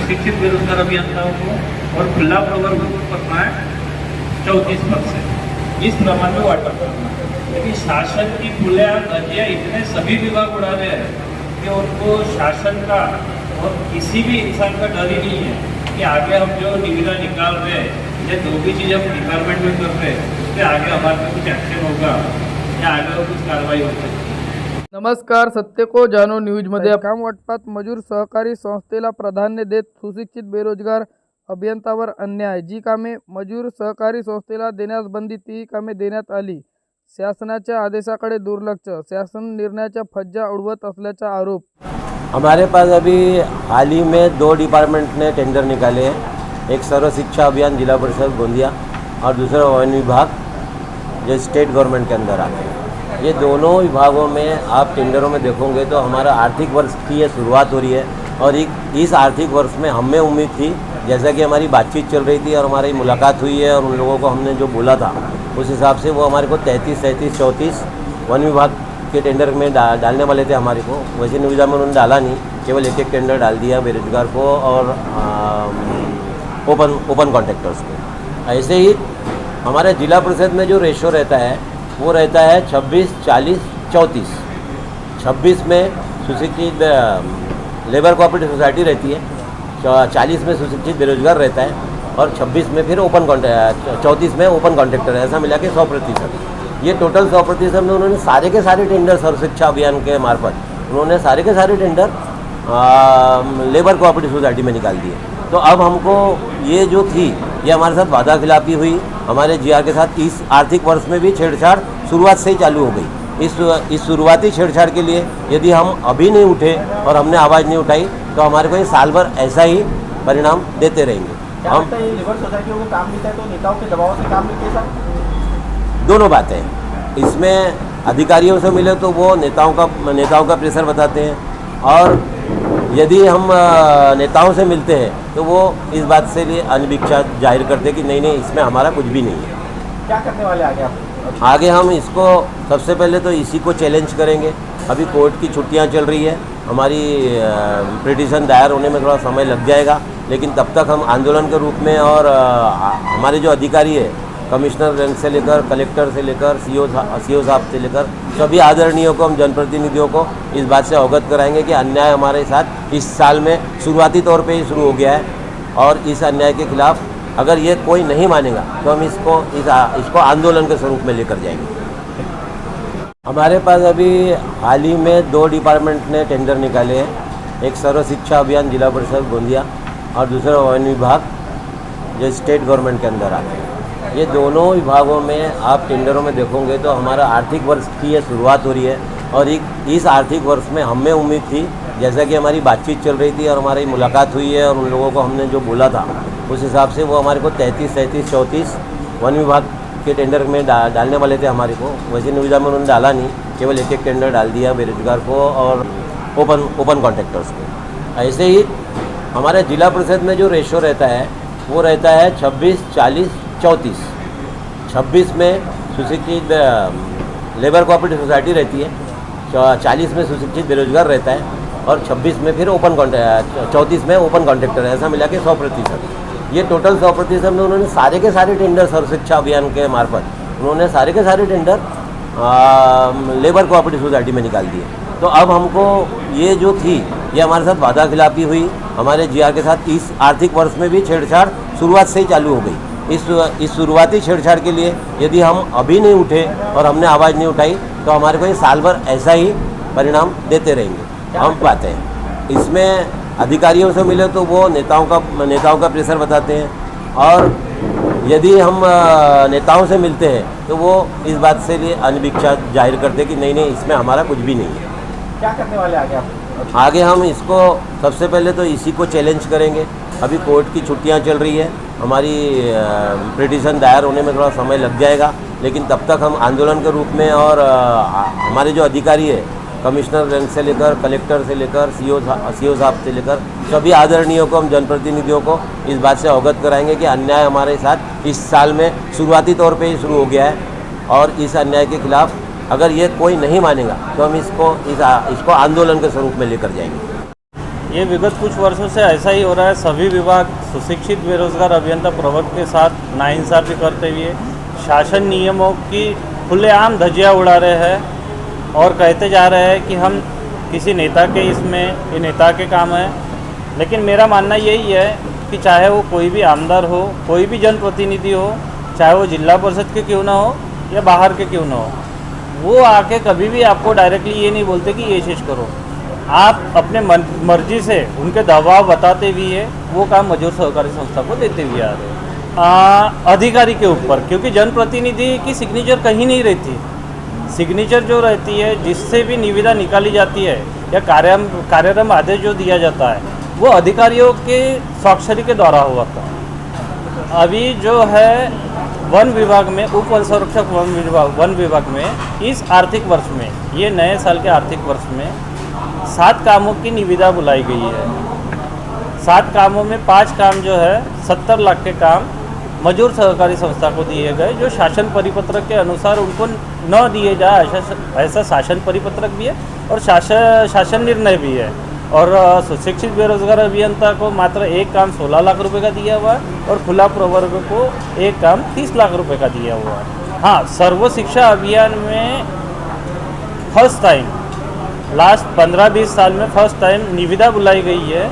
सुशिक्षित बेरोजगार अभियंताओं को और खुला प्रवर्ग को करना है 34%, इस प्रमाण में वाटप करना है। लेकिन शासन की खुलेआम धज्जियां इतने सभी विभाग उड़ा रहे हैं कि उनको शासन का और किसी भी इंसान का डर ही नहीं है कि आगे हम जो निविदा निकाल रहे हैं या जो भी चीज़ हम डिपार्टमेंट में कर रहे हैं उस पर आगे हमारे पे कुछ एक्शन होगा या आगे कुछ कार्रवाई हो सकती है। नमस्कार, सत्य को जाणो न्यूजमध्ये काम वाटपात मजूर सहकारी संस्थेला प्राधान्य देत सुशिक्षित बेरोजगार अभियंतावर अन्याय। जी कामे मजूर सहकारी संस्थेला देण्यास बंदी ती कामे देण्यात आली। शासनाच्या आदेशाकडे दुर्लक्ष, शासन निर्णयाच्या फज्जा उडवत असल्याचा आरोप। हमारे पास अभी हाल ही में 2 डिपार्टमेंट ने टेंडर निकाले हैं, एक सर्व शिक्षा अभियान जिला परिषद गोंदिया और दूसरा वन विभाग जो स्टेट गवर्नमेंट के अंदर आते हैं। ये दोनों विभागों में आप टेंडरों में देखोगे तो हमारा आर्थिक वर्ष की ये शुरुआत हो रही है और इस आर्थिक वर्ष में हमें उम्मीद थी, जैसा कि हमारी बातचीत चल रही थी और हमारी मुलाकात हुई है और उन लोगों को हमने जो बोला था उस हिसाब से वो हमारे को 33, 37, 34 वन विभाग के टेंडर में डालने वाले थे हमारे को। वैसे निविदा में उन्होंने डाला नहीं, केवल एक टेंडर डाल दिया बेरोजगार को और ओपन कॉन्ट्रैक्टर्स को। ऐसे ही हमारे जिला परिषद में जो रेशो रहता है वो रहता है 26, 40, 34। 26 में सुशिक्षित लेबर कोऑपरेटिव सोसाइटी रहती है, 40 में सुशिक्षित बेरोजगार रहता है और 26 में फिर 34 में ओपन कॉन्ट्रैक्टर है। ऐसा मिला के 100%। ये टोटल 100% में उन्होंने सारे के सारे टेंडर सर्व शिक्षा अभियान के मार्फत उन्होंने सारे के सारे टेंडर लेबर कोऑपरेटिव सोसाइटी में निकाल दिए। तो अब हमको ये जो थी ये हमारे साथ वादा खिलाफी हुई, हमारे जीआर के साथ इस आर्थिक वर्ष में भी छेड़छाड़ शुरुआत से ही चालू हो गई। इस शुरुआती छेड़छाड़ के लिए यदि हम अभी नहीं उठे और हमने आवाज़ नहीं उठाई तो हमारे को ये साल भर ऐसा ही परिणाम देते रहेंगे। हम लेबर सोसाइटियों को काम मिलता है तो नेताओं के दबाव से काम मिलते हैं। दोनों बातें हैं इसमें, अधिकारियों से मिले तो वो नेताओं का प्रेशर बताते हैं और यदि हम नेताओं से मिलते हैं तो वो इस बात से लिए अनिवीक्षा जाहिर करते हैं कि नहीं इसमें हमारा कुछ भी नहीं है। क्या करने वाले आगे आप? आगे हम इसको सबसे पहले तो इसी को चैलेंज करेंगे। अभी कोर्ट की छुट्टियां चल रही है, हमारी पिटीशन दायर होने में थोड़ा समय लग जाएगा, लेकिन तब तक हम आंदोलन के रूप में और हमारे जो अधिकारी है कमिश्नर रैंक से लेकर कलेक्टर से लेकर सीओ साहब से लेकर सभी आदरणीयों को हम जनप्रतिनिधियों को इस बात से अवगत कराएंगे कि अन्याय हमारे साथ इस साल में शुरुआती तौर पे ही शुरू हो गया है और इस अन्याय के खिलाफ अगर ये कोई नहीं मानेगा तो हम इसको आंदोलन के स्वरूप में लेकर जाएंगे। हमारे पास अभी हाल ही में 2 डिपार्टमेंट ने टेंडर निकाले हैं, एक सर्व शिक्षा अभियान जिला परिषद गोंदिया और दूसरा वन विभाग जो स्टेट गवर्नमेंट के अंदर आते हैं। ये दोनों विभागों में आप टेंडरों में देखोगे तो हमारा आर्थिक वर्ष की ये शुरुआत हो रही है और इस आर्थिक वर्ष में हमें उम्मीद थी, जैसा कि हमारी बातचीत चल रही थी और हमारी मुलाकात हुई है और उन लोगों को हमने जो बोला था उस हिसाब से वो हमारे को 33, 37, 34 वन विभाग के टेंडर में डालने वाले थे हमारे को। वैसे निविदा में उन्होंने डाला नहीं, केवल एक टेंडर डाल दिया बेरोजगार को और ओपन कॉन्ट्रैक्टर्स को। ऐसे ही हमारे जिला परिषद में जो रेशो रहता है वो रहता है 26, 40, 34। 26 में सुशिक्षित लेबर कोऑपरेटिव सोसाइटी रहती है, 40 में सुशिक्षित बेरोजगार रहता है और 26 में फिर 34 में ओपन कॉन्ट्रैक्टर है। ऐसा मिला के 100%। ये टोटल 100% में उन्होंने सारे के सारे टेंडर सर्व शिक्षा अभियान के मार्फत उन्होंने सारे के सारे टेंडर लेबर कोऑपरेटिव सोसाइटी में निकाल दिए। तो अब हमको ये जो थी ये हमारे साथ वादा खिलाफी हुई, हमारे जीआर के साथ इस आर्थिक वर्ष में भी छेड़छाड़ शुरुआत से ही चालू हो गई। इस शुरुआती छेड़छाड़ के लिए यदि हम अभी नहीं उठे और हमने आवाज़ नहीं उठाई तो हमारे को ये साल भर ऐसा ही परिणाम देते रहेंगे। हम पाते हैं इसमें, अधिकारियों से मिले तो वो नेताओं का प्रेशर बताते हैं और यदि हम नेताओं से मिलते हैं तो वो इस बात से लिए अनिवीक्षा जाहिर करते हैं कि नहीं इसमें हमारा कुछ भी नहीं है। क्या करने वाले आगे आप? आगे हम इसको सबसे पहले तो इसी को चैलेंज करेंगे। अभी कोर्ट की छुट्टियां चल रही है, हमारी पिटीशन दायर होने में थोड़ा समय लग जाएगा, लेकिन तब तक हम आंदोलन के रूप में और हमारे जो अधिकारी है कमिश्नर रैंक से लेकर कलेक्टर से लेकर सीओ साहब से लेकर सभी आदरणीयों को हम जनप्रतिनिधियों को इस बात से अवगत कराएंगे कि अन्याय हमारे साथ इस साल में शुरुआती तौर पे ही शुरू हो गया है और इस अन्याय के खिलाफ अगर ये कोई नहीं मानेगा तो हम इसको आंदोलन के स्वरूप में लेकर जाएंगे। ये विगत कुछ वर्षों से ऐसा ही हो रहा है। सभी विभाग सुशिक्षित बेरोजगार अभियंता प्रवर्ग के साथ नाइंसाफ़ी करते हुए शासन नियमों की खुलेआम धज्जियां उड़ा रहे हैं और कहते जा रहे हैं कि हम किसी नेता के इसमें, ये नेता के काम है। लेकिन मेरा मानना यही है कि चाहे वो कोई भी आमदार हो, कोई भी जनप्रतिनिधि हो, चाहे वो जिला परिषद के क्यों ना हो या बाहर के क्यों ना हो, वो आके कभी भी आपको डायरेक्टली ये नहीं बोलते कि ये चीज़ करो। आप अपने मर्जी से उनके दबाव बताते हुए वो काम मजदूर सहकारी संस्था को देते हुए आ रहे हैं अधिकारी के ऊपर, क्योंकि जनप्रतिनिधि की सिग्नेचर कहीं नहीं रहती। सिग्नेचर जो रहती है, जिससे भी निविदा निकाली जाती है या कार्यक्रम आदेश जो दिया जाता है, वो अधिकारियों के स्वाक्षरी के द्वारा हुआ था। अभी जो है वन विभाग में, उप वन संरक्षक वन विभाग में इस आर्थिक वर्ष में, ये नए साल के आर्थिक वर्ष में 7 कामों की निविदा बुलाई गई है। 7 कामों में 5 काम जो है 70 लाख के काम मजदूर सहकारी संस्था को दिए गए, जो शासन परिपत्रक के अनुसार उनको न दिए जाए ऐसा शासन परिपत्रक भी है और शासन निर्णय भी है। और सुशिक्षित बेरोजगार अभियंता को मात्र एक काम 16 लाख रुपए का दिया हुआ है और खुला प्रवर्ग को एक काम 30 लाख रुपए का दिया हुआ है। हाँ, सर्व शिक्षा अभियान में फर्स्ट टाइम लास्ट 15-20 साल में फर्स्ट टाइम निविदा बुलाई गई है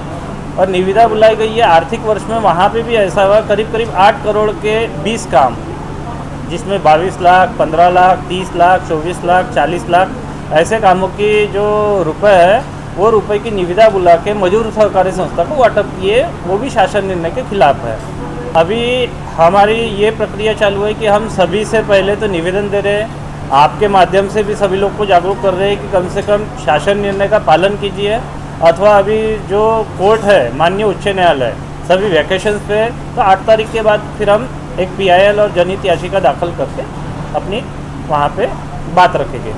और निविदा बुलाई गई है आर्थिक वर्ष में। वहाँ पे भी ऐसा हुआ करीब 8 करोड़ के 20 काम, जिसमें 22 लाख, 15 लाख, 30 लाख, 24 लाख, 40 लाख ऐसे कामों की जो रुपए है, वो रुपए की निविदा बुला के मजदूर सहकारी संस्था को वाटप किए, वो भी शासन निर्णय के खिलाफ है। अभी हमारी ये प्रक्रिया चालू है कि हम सभी से पहले तो निवेदन दे रहे हैं, आपके माध्यम से भी सभी लोग को जागरूक कर रहे हैं कि कम से कम शासन निर्णय का पालन कीजिए, अथवा अभी जो कोर्ट है, माननीय उच्च न्यायालय, सभी वैकेशंस पे, तो 8 तारीख के बाद फिर हम एक PIL और जनहित याचिका दाखिल करके अपनी वहाँ पे बात रखेंगे।